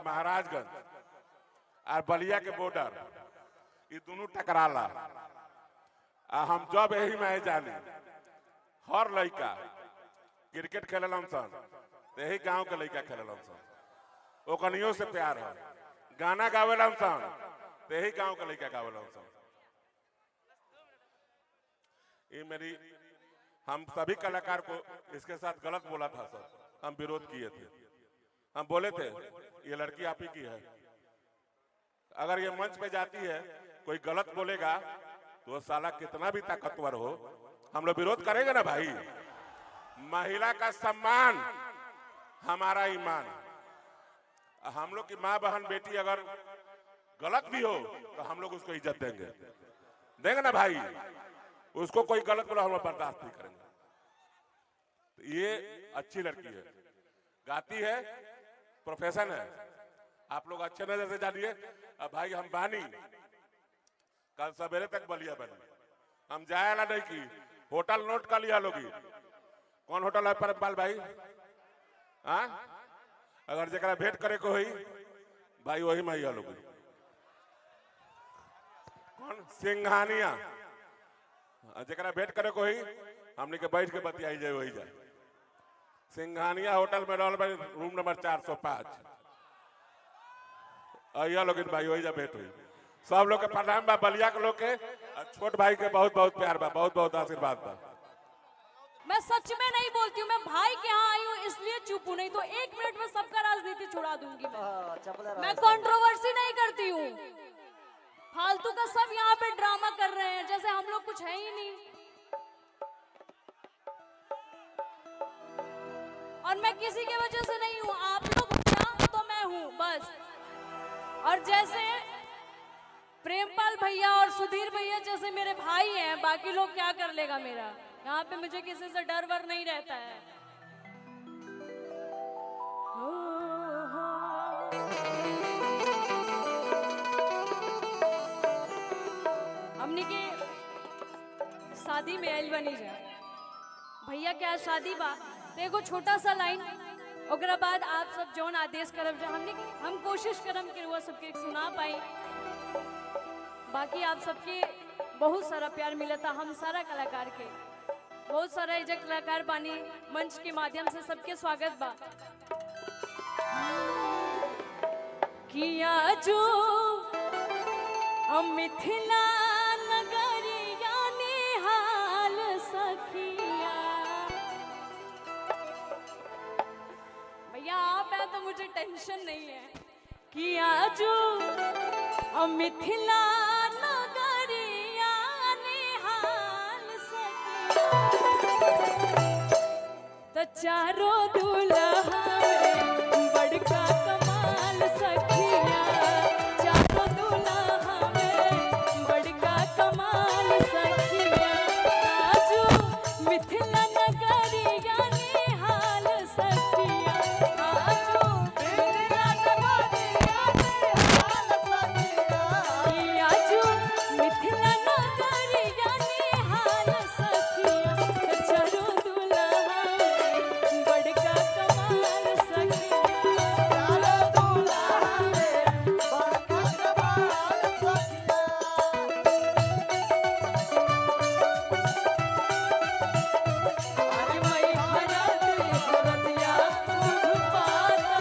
महाराजगंज और बलिया के बॉर्डर, ये दोनों टकराला। हम जब यही मैच जानी, हर लड़का क्रिकेट खेलम सन, यही गांव के लड़का खेलम सन, ओकनियों से प्यार है। गाना गावेलम सन, यही गांव के लड़का गावेलम सन। ये मेरी, हम सभी कलाकार को इसके साथ गलत बोला था सर, हम विरोध किए थे। हम बोले थे ये लड़की आप ही की है, अगर ये मंच पे जाती है कोई गलत बोलेगा तो वो साला कितना भी ताकतवर हो, हम लोग विरोध करेंगे ना भाई। महिला का सम्मान हमारा ईमान। हम लोग की माँ बहन बेटी अगर गलत भी हो तो हम लोग उसको इज्जत देंगे, देंगे ना भाई। उसको कोई गलत बोला हम लोग बर्दाश्त नहीं करेंगे। तो ये अच्छी लड़की है, गाती है, प्रोफेशन है। आप लोग अच्छे नजर से जानिए। अब भाई हम बानी कल सवेरे तक बलिया बनी, हम जाए ना नहीं की होटल नोट कर लिया लोगी। कौन होटल है परमपाल भाई? हाँ, अगर जरा भेंट करे को हुई भाई वही मैया लोगी। कौन? सिंघानिया। जरा भेंट करे को हुई हमने के बैठ के बतियाई जाए वही जाए। सिंघानिया होटल में रहल भाई, रूम नंबर 405। अया लोग भाई वही जा भेंट हुई। सब लोग के प्रणाम बा, बलिया के लोग के, छोट भाई के बहुत बहुत प्यार बा, बहुत बहुत आशीर्वाद बा। मैं सच में नहीं बोलती हूँ, मैं भाई के यहाँ आई हूँ इसलिए चुप हूँ, नहीं तो 1 मिनट में सबका राजनीति छुड़ा दूंगी मैं कंट्रोवर्सी नहीं करती हूँ। फालतू का सब यहाँ पे ड्रामा कर रहे हैं जैसे हम लोग कुछ है ही नहीं। और मैं किसी की वजह से नहीं हूँ, आप लोग हो तो मैं हूँ बस। और जैसे प्रेमपाल भैया और सुधीर भैया जैसे मेरे भाई हैं, बाकी लोग क्या कर लेगा मेरा। यहाँ पे मुझे किसी से डर वर नहीं रहता है। हमने के शादी में आइल बनी जा भैया, क्या शादी बा तो एगो छोटा सा लाइन, ओकरा बाद आप सब जौन आदेश करब जा हम कोशिश करम कि वो सबके सुना पाई। बाकी आप सबके बहुत सारा प्यार मिला था, हम सारा कलाकार के बहुत सारा इज्जत कलाकार बानी, मंच के माध्यम से सबके स्वागत बा। किया जो मिथिला नगरिया निहाल सखिया। भैया आप है तो मुझे टेंशन नहीं है। किया जो मिथिला नगरिया निहाल सखिया, तो चारों दुल्हा में बड़का कमाल सखिया। चारों दुल्हा में बड़का कमाल सखिया। आजू मिथिला नगरिया निहाल सखिया। आजू मिथिला नगरिया निहाल सखिया। आजू मिथिला नगरिया निहाल सखिया। चारों दुल्हा में बड़का कमाल सखिया। चारों दुल्हा में बड़का कमाल सखिया। आगे मई हरद हरदिया दूध पाता।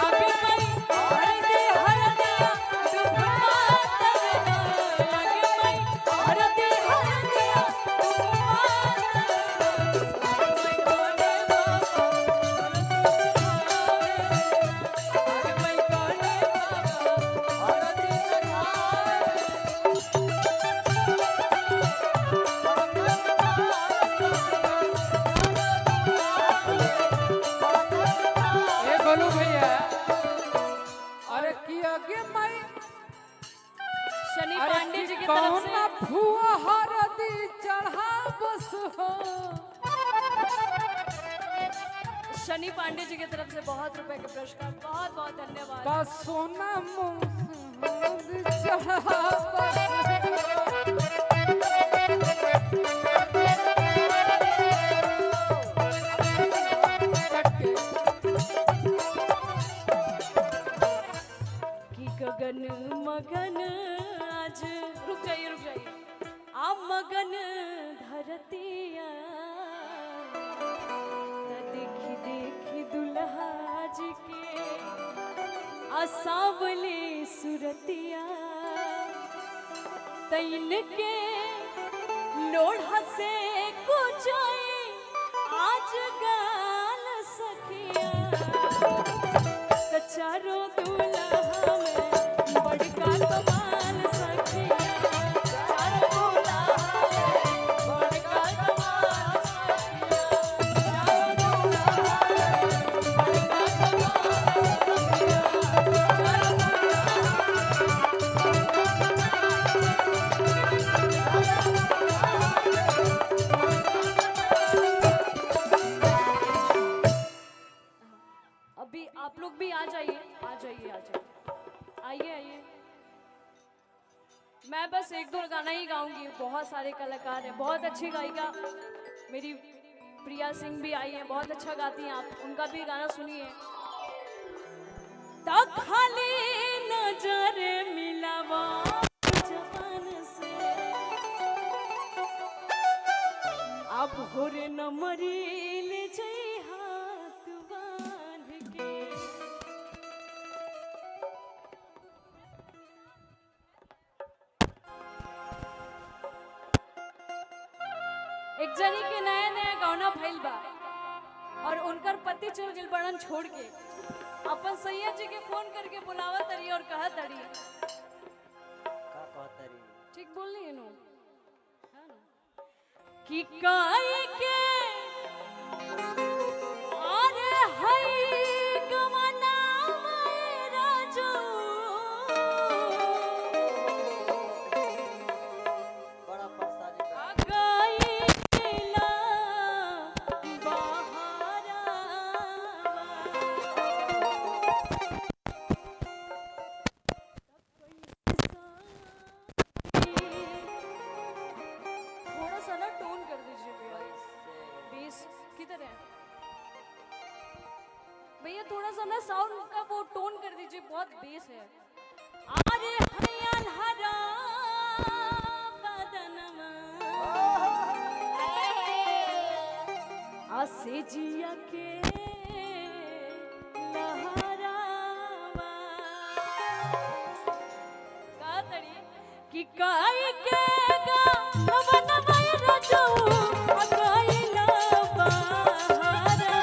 आगे मई हरद हरदिया दूध पाता। आगे मई हरद हरदिया दूध पाता। आगे मई कोने बाबा आगे मई कोने बाबा हरदी ए बोलू भैया, अरे की आगे मैं शनि अरे पांडे जी की कौन तरफ ना से फुआ हरदी चढ़ा बस हो। शनि पांडे जी की तरफ से बहुत रुपए के पुरस्कार, बहुत बहुत धन्यवाद। बस सोना मुंह चढ़ा बस मगन मगन आज रुक जाइए आ मगन धरतिया देखी देखी दुल्हा जी के असावले सुरतिया तैन के लोढ़ा से कुचाई आज गाल सखिया चारों दूल्हा में बड़का कमाल सखिया चारों दूल्हा में बड़का कमाल सखिया चारों दूल्हा में बड़का कमाल सखिया अभी आप लोग भी आ जाइए आइए। मैं बस एक दो गाना ही गाऊंगी, बहुत सारे कलाकार हैं, बहुत अच्छी गायिका मेरी प्रिया सिंह भी आई हैं, बहुत अच्छा गाती हैं आप, उनका भी गाना सुनिए। तक खाली नजर मिलावा जवान से अब होरे न मरील जई हाथ बांध के। एक जनी के नया नया गौना भइल बा और उनकर पति चल गेल बड़न छोड़ के, अपन सैया जी के फोन करके बुलावा तरी और कहा तरी ठीक बोल रही है नो कि काई के अरे हई गमना मेरा जो बड़ा परेशानी गईला बहारा थोड़ा सा ना टोन कर दीजिए बेस किधर है भैया, थोड़ा सा ना साउंड का वो टोन कर दीजिए, बहुत बेस है। अरे हयाल हरा बदनमा आसे जिया के लहरावा का तड़ी कि काई के गा नवन मैरा जाऊ अगाइला बहारा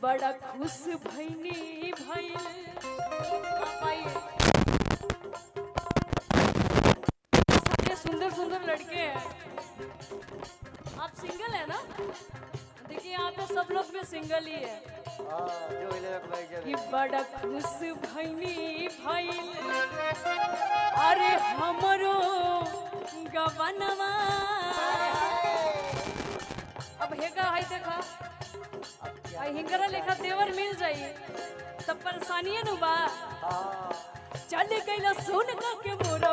बड़ा खुश भइनी भइल सारे सुंदर सुंदर लड़के हैं। आप सिंगल है ना? देखिए यहाँ पे सब लोग भी सिंगल ही है। कि बड़ा खुश भइनी भइल अरे हमरो गवनवा अब हेगा है देखा हिंगरा लेखा देवर मिल जाई तब परेशानी है नु बा चल गईला सोन का के मोरा